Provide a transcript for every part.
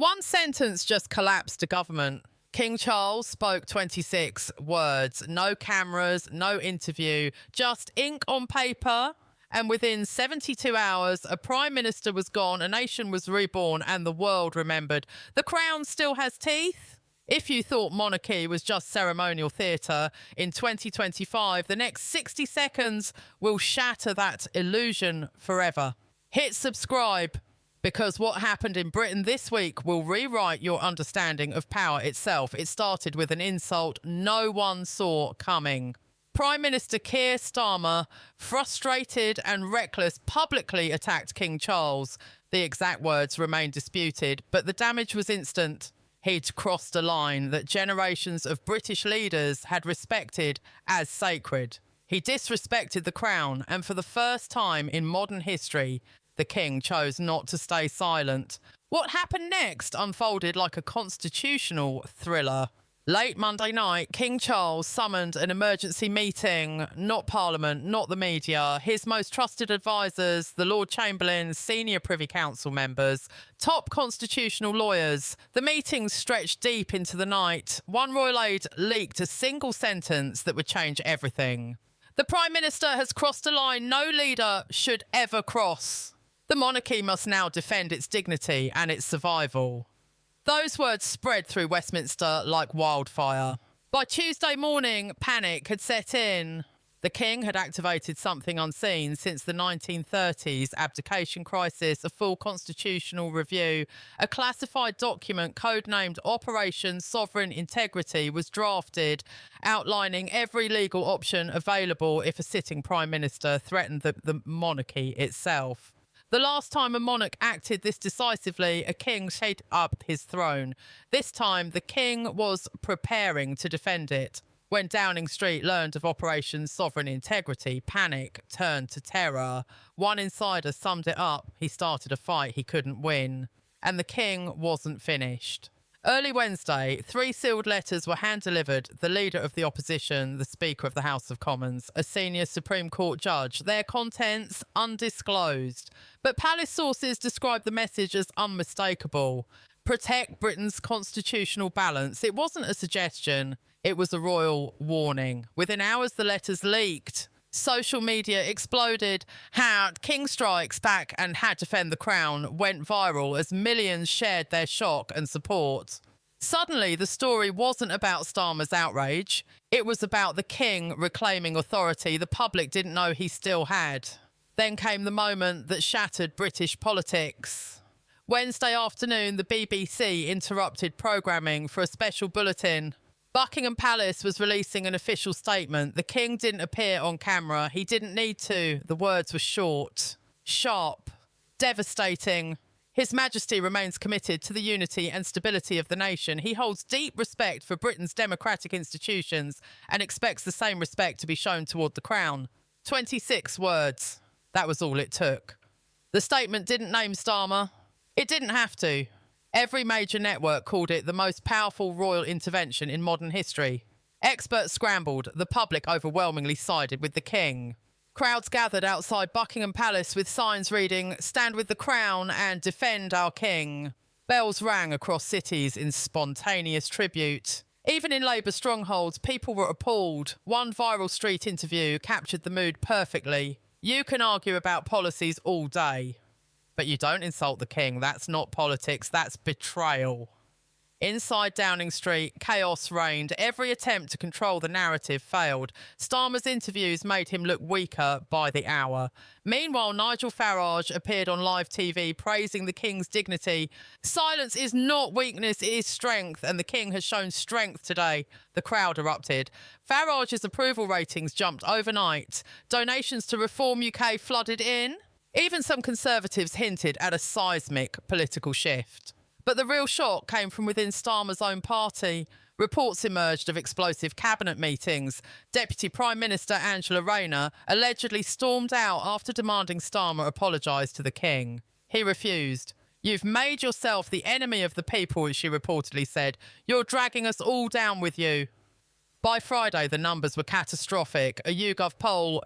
One sentence just collapsed a government. Kingcharles spoke 26 words. No cameras, no interview, just ink on paper. And within 72 hours, a prime minister was gone, a nation was reborn, and the world remembered. The crown still has teeth. If you thought monarchy was just ceremonial theatre, in 2025, the next 60 seconds will shatter that illusion forever. Hit subscribe, because what happened in Britain this week will rewrite your understanding of power itself. It started with an insult no one saw coming. Prime Minister Keir Starmer, frustrated and reckless, publicly attacked King Charles. The exact words remain disputed, but the damage was instant. He'd crossed a line that generations of British leaders had respected as sacred. He disrespected the crown, and for the first time in modern history, the king chose not to stay silent. What happened next unfolded like a constitutional thriller. Late Monday night, King Charles summoned an emergency meeting, not Parliament, not the media, his most trusted advisors, the Lord Chamberlain, senior Privy Council members, top constitutional lawyers. The meeting stretched deep into the night. One royal aide leaked a single sentence that would change everything. The Prime Minister has crossed a line no leader should ever cross. The monarchy must now defend its dignity and its survival. Those words spread through Westminster like wildfire. By Tuesday morning, panic had set in. The king had activated something unseen since the 1930s abdication crisis, a full constitutional review. A classified document codenamed Operation Sovereign Integrity was drafted, outlining every legal option available if a sitting prime minister threatened the monarchy itself. The last time a monarch acted this decisively, a king shaped up his throne. This time, the king was preparing to defend it. When Downing Street learned of Operation Sovereign Integrity, panic turned to terror. One insider summed it up: he started a fight he couldn't win. And the king wasn't finished. Early Wednesday, 3 sealed letters were hand-delivered. The leader of the opposition, the Speaker of the House of Commons, a senior Supreme Court judge. Their contents undisclosed. But palace sources described the message as unmistakable. Protect Britain's constitutional balance. It wasn't a suggestion. It was a royal warning. Within hours, the letters leaked. Social media exploded. How King strikes back and how to defend the crown went viral as millions shared their shock and support. Suddenly, the story wasn't about Starmer's outrage. It was about the king reclaiming authority the public didn't know he still had. Then came the moment that shattered British politics. Wednesday afternoon, the BBC interrupted programming for a special bulletin. Buckingham Palace was releasing an official statement. The king didn't appear on camera. He didn't need to. The words were short, sharp, devastating. His Majesty remains committed to the unity and stability of the nation. He holds deep respect for Britain's democratic institutions and expects the same respect to be shown toward the crown. 26 words. That was all it took. The statement didn't name Starmer. It didn't have to. Every major network called it the most powerful royal intervention in modern history. Experts scrambled. The public overwhelmingly sided with the king. Crowds gathered outside Buckingham Palace with signs reading, "Stand with the crown and defend our king." Bells rang across cities in spontaneous tribute. Even in Labour strongholds, people were appalled. One viral street interview captured the mood perfectly. You can argue about policies all day, but you don't insult the king. That's not politics, that's betrayal. Inside Downing Street, chaos reigned. Every attempt to control the narrative failed. Starmer's interviews made him look weaker by the hour. Meanwhile, Nigel Farage appeared on live TV praising the king's dignity. Silence is not weakness, it is strength, and the king has shown strength today. The crowd erupted. Farage's approval ratings jumped overnight. Donations to Reform UK flooded in. Even some Conservatives hinted at a seismic political shift. But the real shock came from within Starmer's own party. Reports emerged of explosive cabinet meetings. Deputy Prime Minister Angela Rayner allegedly stormed out after demanding Starmer apologise to the king. He refused. "You've made yourself the enemy of the people," she reportedly said. "You're dragging us all down with you." By Friday, the numbers were catastrophic. A YouGov poll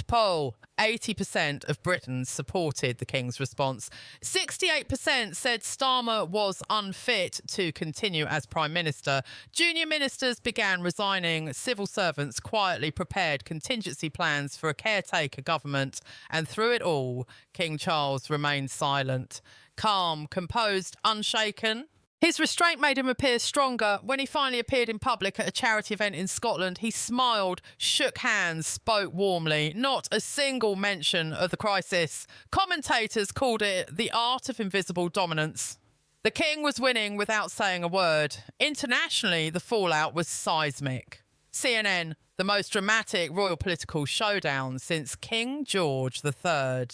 Exit poll. 80% of Britons supported the King's response. 68% said Starmer was unfit to continue as Prime Minister. Junior ministers began resigning. Civil servants quietly prepared contingency plans for a caretaker government. And through it all, King Charles remained silent. Calm, composed, unshaken. His restraint made him appear stronger. When he finally appeared in public at a charity event in Scotland, he smiled, shook hands, spoke warmly. Not a single mention of the crisis. Commentators called it the art of invisible dominance. The King was winning without saying a word. Internationally, the fallout was seismic. CNN, the most dramatic royal political showdown since King George III.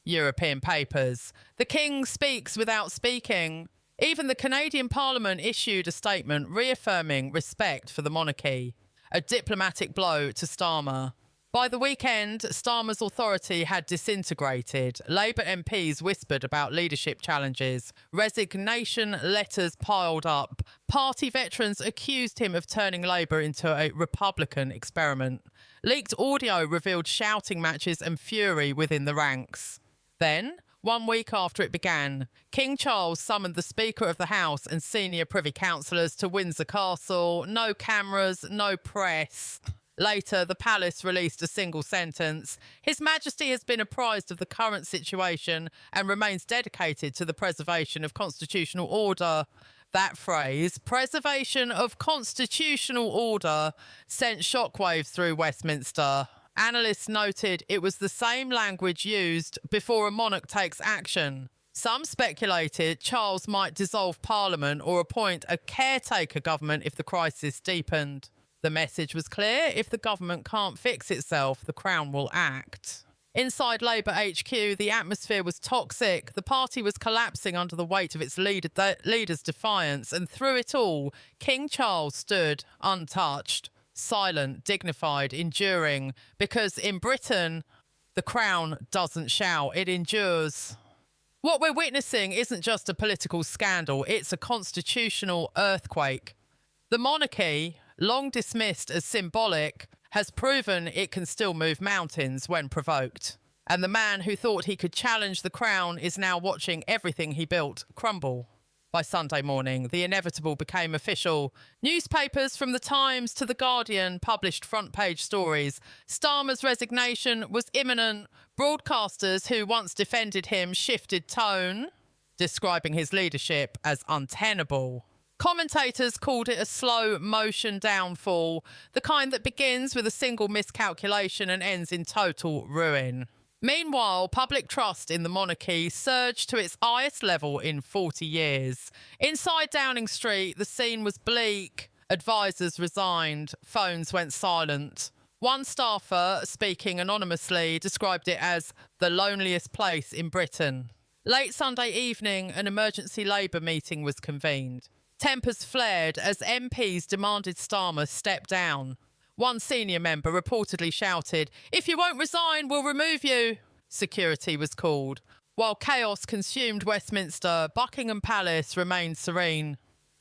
European papers. The King speaks without speaking. Even the Canadian Parliament issued a statement reaffirming respect for the monarchy, a diplomatic blow to Starmer. By the weekend, Starmer's authority had disintegrated. Labour MPs whispered about leadership challenges. Resignation letters piled up. Party veterans accused him of turning Labour into a Republican experiment. Leaked audio revealed shouting matches and fury within the ranks. Then, 1 week after it began, King Charles summoned the Speaker of the House and senior Privy Councillors to Windsor Castle. No cameras, no press. Later, the palace released a single sentence. His Majesty has been apprised of the current situation and remains dedicated to the preservation of constitutional order. That phrase, preservation of constitutional order, sent shockwaves through Westminster. Analysts noted it was the same language used before a monarch takes action. Some speculated Charles might dissolve Parliament or appoint a caretaker government if the crisis deepened. The message was clear: if the government can't fix itself, the Crown will act. Inside Labour HQ, the atmosphere was toxic. The party was collapsing under the weight of its leader's defiance, and through it all, King Charles stood untouched. Silent, dignified, enduring, because in Britain, the Crown doesn't shout, it endures. What we're witnessing isn't just a political scandal, it's a constitutional earthquake. The monarchy, long dismissed as symbolic, has proven it can still move mountains when provoked. And the man who thought he could challenge the Crown is now watching everything he built crumble. By Sunday morning, the inevitable became official. Newspapers from The Times to The Guardian published front-page stories. Starmer's resignation was imminent. Broadcasters who once defended him shifted tone, describing his leadership as untenable. Commentators called it a slow-motion downfall, the kind that begins with a single miscalculation and ends in total ruin. Meanwhile, public trust in the monarchy surged to its highest level in 40 years. Inside Downing Street, the scene was bleak. Advisors resigned. Phones went silent. One staffer, speaking anonymously, described it as the loneliest place in Britain. Late Sunday evening, an emergency Labour meeting was convened. Tempers flared as MPs demanded Starmer step down. One senior member reportedly shouted, "If you won't resign, we'll remove you." Security was called. While chaos consumed Westminster, Buckingham Palace remained serene.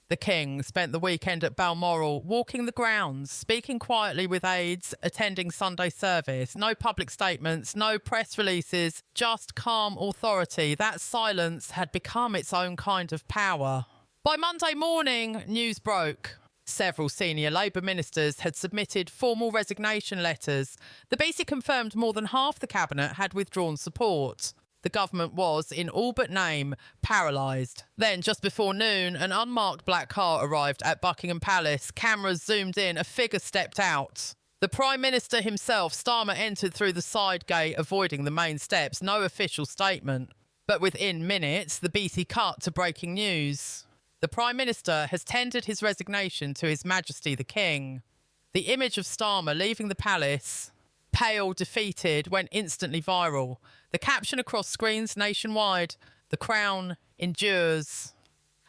The King spent the weekend at Balmoral, walking the grounds, speaking quietly with aides, attending Sunday service. No public statements, no press releases, just calm authority. That silence had become its own kind of power. By Monday morning, news broke. Several senior Labour ministers had submitted formal resignation letters. The BC confirmed more than half the cabinet had withdrawn support. The government was, in all but name, paralysed. Then, just before noon, an unmarked black car arrived at Buckingham Palace. Cameras zoomed in. A figure stepped out. The Prime Minister himself, Starmer, entered through the side gate, avoiding the main steps. No official statement. But within minutes, the BC cut to breaking news. The Prime Minister has tendered his resignation to His Majesty the King. The image of Starmer leaving the palace, pale, defeated, went instantly viral. The caption across screens nationwide, "The Crown endures."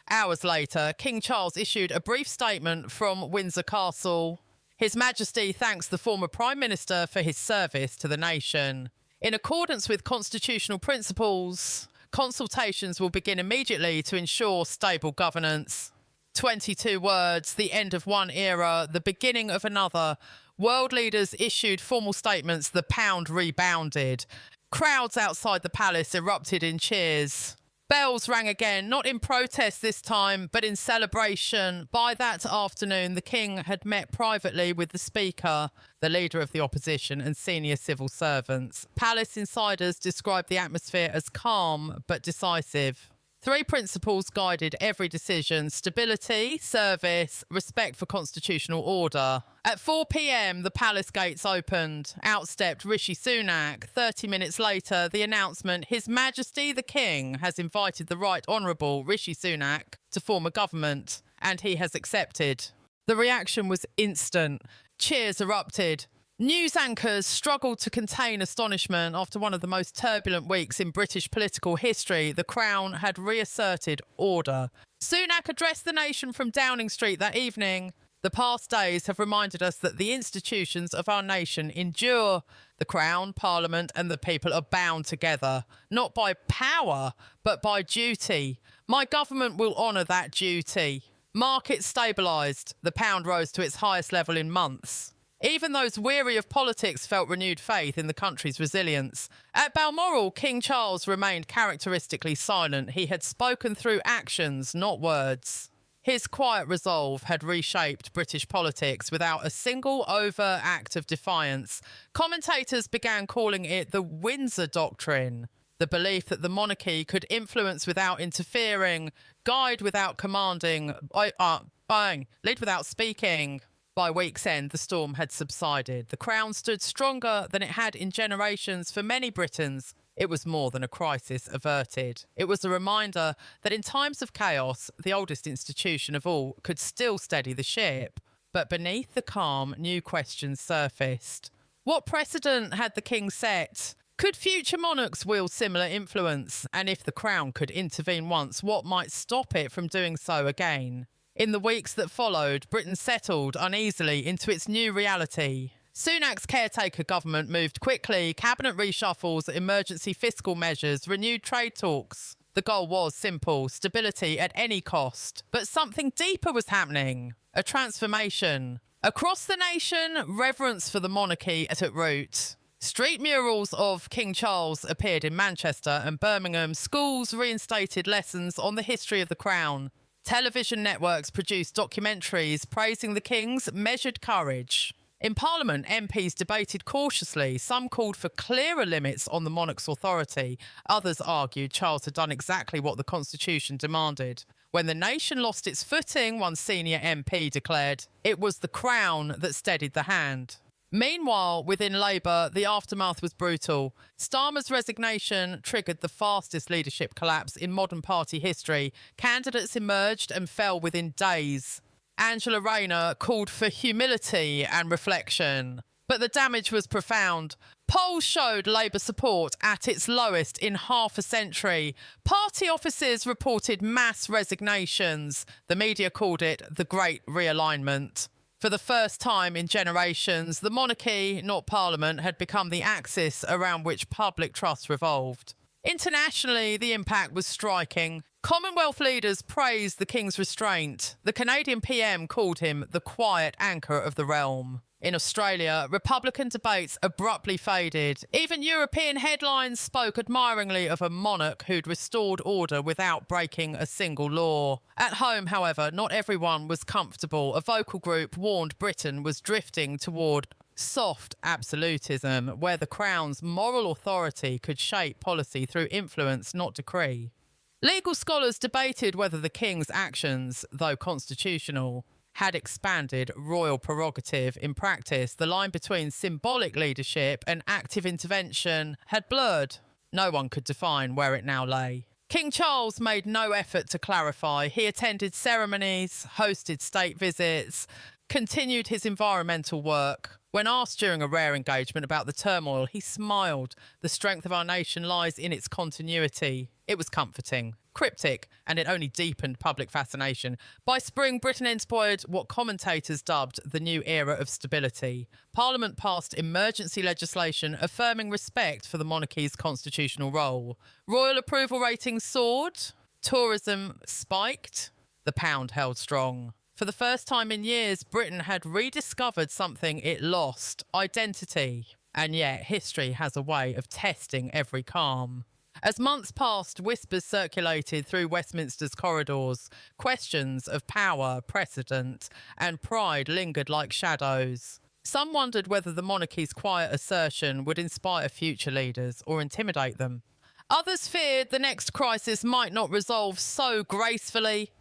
Hours later, King Charles issued a brief statement from Windsor Castle. His Majesty thanks the former Prime Minister for his service to the nation. In accordance with constitutional principles, consultations will begin immediately to ensure stable governance. 22 words, the end of one era, the beginning of another. World leaders issued formal statements. The pound rebounded. Crowds outside the palace erupted in cheers. Bells rang again, not in protest this time, but in celebration. By that afternoon, the king had met privately with the speaker, the leader of the opposition, and senior civil servants. Palace insiders described the atmosphere as calm but decisive. 3 principles guided every decision: stability, service, respect for constitutional order. At 4 p.m, the palace gates opened. Out stepped Rishi Sunak. 30 minutes later, the announcement: His Majesty the King has invited the Right Honourable Rishi Sunak to form a government, and he has accepted. The reaction was instant. Cheers erupted. News anchors struggled to contain astonishment after one of the most turbulent weeks in British political history. The Crown had reasserted order. Sunak addressed the nation from Downing Street that evening. The past days have reminded us that the institutions of our nation endure. The Crown, Parliament and the people are bound together, not by power, but by duty. My government will honour that duty. Markets stabilised. The pound rose to its highest level in months. Even those weary of politics felt renewed faith in the country's resilience. At Balmoral, King Charles remained characteristically silent. He had spoken through actions, not words. His quiet resolve had reshaped British politics without a single overt act of defiance. Commentators began calling it the Windsor Doctrine, the belief that the monarchy could influence without interfering, guide without commanding, lead without speaking. By week's end, the storm had subsided. The Crown stood stronger than it had in generations. For many Britons, it was more than a crisis averted. It was a reminder that in times of chaos, the oldest institution of all could still steady the ship. But beneath the calm, new questions surfaced. What precedent had the king set? Could future monarchs wield similar influence? And if the Crown could intervene once, what might stop it from doing so again? In the weeks that followed, Britain settled uneasily into its new reality. Sunak's caretaker government moved quickly: cabinet reshuffles, emergency fiscal measures, renewed trade talks. The goal was simple: stability at any cost. But something deeper was happening: a transformation. Across the nation, reverence for the monarchy at root. Street murals of King Charles appeared in Manchester and Birmingham. Schools reinstated lessons on the history of the Crown. Television networks produced documentaries praising the King's measured courage. In Parliament, MPs debated cautiously. Some called for clearer limits on the monarch's authority. Others argued Charles had done exactly what the Constitution demanded. When the nation lost its footing, one senior MP declared, it was the Crown that steadied the hand. Meanwhile, within Labour, the aftermath was brutal. Starmer's resignation triggered the fastest leadership collapse in modern party history. Candidates emerged and fell within days. Angela Rayner called for humility and reflection. But the damage was profound. Polls showed Labour support at its lowest in half a century. Party offices reported mass resignations. The media called it the Great Realignment. For the first time in generations, the monarchy, not Parliament, had become the axis around which public trust revolved. Internationally, the impact was striking. Commonwealth leaders praised the King's restraint. The Canadian PM called him the quiet anchor of the realm. In Australia, Republican debates abruptly faded. Even European headlines spoke admiringly of a monarch who'd restored order without breaking a single law. At home, however, not everyone was comfortable. A vocal group warned Britain was drifting toward soft absolutism, where the Crown's moral authority could shape policy through influence, not decree. Legal scholars debated whether the King's actions, though constitutional, had expanded royal prerogative. In practice, the line between symbolic leadership and active intervention had blurred. No one could define where it now lay. King Charles made no effort to clarify. He attended ceremonies, hosted state visits, continued his environmental work. When asked during a rare engagement about the turmoil, he smiled. The strength of our nation lies in its continuity. It was comforting, cryptic, and it only deepened public fascination. By spring, Britain entered what commentators dubbed the new era of stability. Parliament passed emergency legislation affirming respect for the monarchy's constitutional role. Royal approval ratings soared. Tourism spiked. The pound held strong. For the first time in years, Britain had rediscovered something it lost: identity. And yet, history has a way of testing every calm. As months passed, whispers circulated through Westminster's corridors. Questions of power, precedent, and pride lingered like shadows. Some wondered whether the monarchy's quiet assertion would inspire future leaders or intimidate them. Others feared the next crisis might not resolve so gracefully.